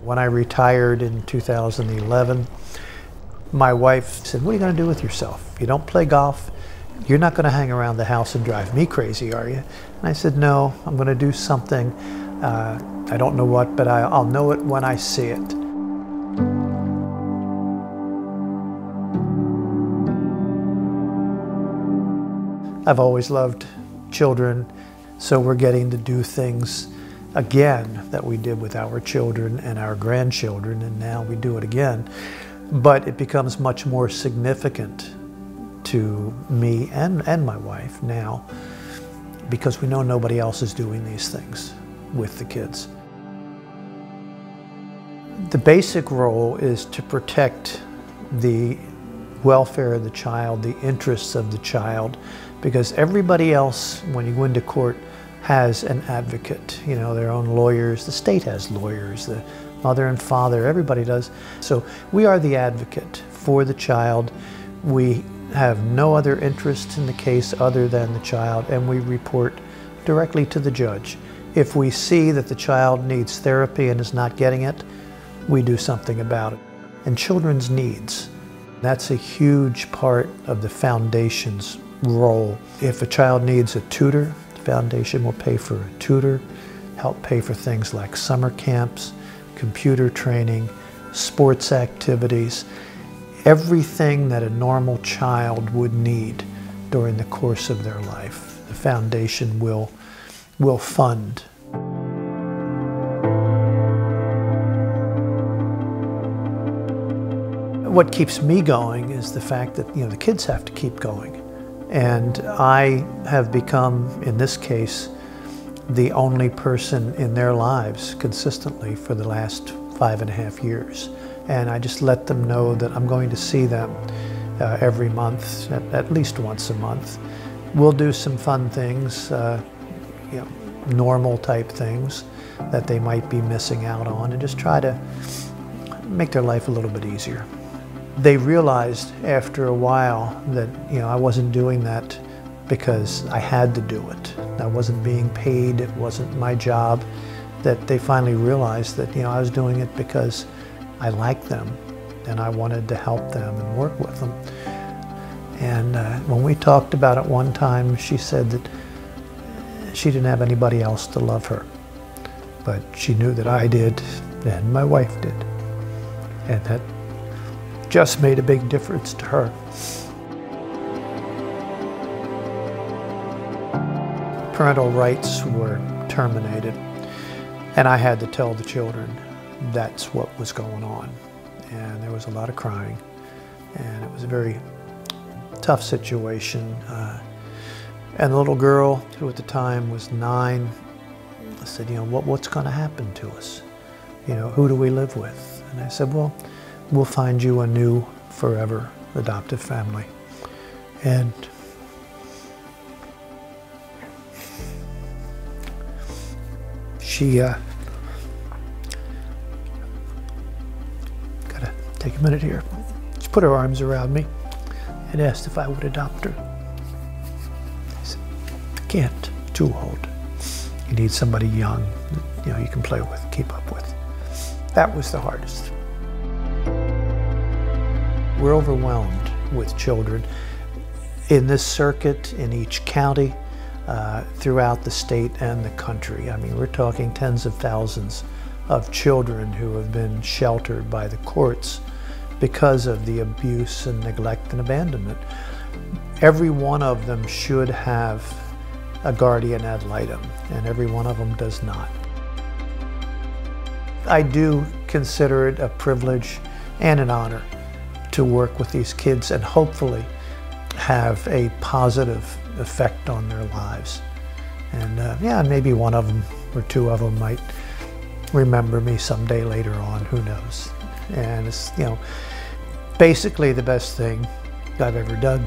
When I retired in 2011, my wife said, "What are you going to do with yourself? If you don't play golf, you're not going to hang around the house and drive me crazy, are you?" And I said, "No, I'm going to do something. I don't know what, but I'll know it when I see it." I've always loved children, so we're getting to do things again that we did with our children and our grandchildren, and now we do it again. But it becomes much more significant to me and my wife now because we know nobody else is doing these things with the kids. The basic role is to protect the welfare of the child, the interests of the child, because everybody else, when you go into court, has an advocate, you know, their own lawyers. The state has lawyers, the mother and father, everybody does. So we are the advocate for the child. We have no other interest in the case other than the child, and we report directly to the judge. If we see that the child needs therapy and is not getting it, we do something about it. And children's needs, that's a huge part of the foundation's role. If a child needs a tutor, the foundation will pay for a tutor, help pay for things like summer camps, computer training, sports activities, everything that a normal child would need during the course of their life. The foundation will fund. What keeps me going is the fact that, you know, the kids have to keep going. And I have become, in this case, the only person in their lives consistently for the last 5.5 years. And I just let them know that I'm going to see them every month, at least once a month. We'll do some fun things, you know, normal type things that they might be missing out on, and just try to make their life a little bit easier. They realized after a while that, you know, I wasn't doing that because I had to do it. I wasn't being paid, it wasn't my job, that they finally realized that, you know, I was doing it because I liked them and I wanted to help them and work with them. And when we talked about it one time, she said that she didn't have anybody else to love her, but she knew that I did and my wife did. And that just made a big difference to her. Parental rights were terminated, and I had to tell the children that's what was going on. And there was a lot of crying, and it was a very tough situation. And the little girl, who at the time was 9, I said, you know, what's going to happen to us? You know, who do we live with? And I said, well, we'll find you a new, forever adoptive family. And she gotta take a minute here. She put her arms around me and asked if I would adopt her. I said, I can't, too old. You need somebody young, you know, you can play with, keep up with. That was the hardest. We're overwhelmed with children in this circuit, in each county, throughout the state and the country. I mean, we're talking tens of thousands of children who have been sheltered by the courts because of the abuse and neglect and abandonment. Every one of them should have a guardian ad litem, and every one of them does not. I do consider it a privilege and an honor to work with these kids and hopefully have a positive effect on their lives. And yeah, maybe one of them or two of them might remember me someday later on, who knows. And it's, you know, basically the best thing I've ever done.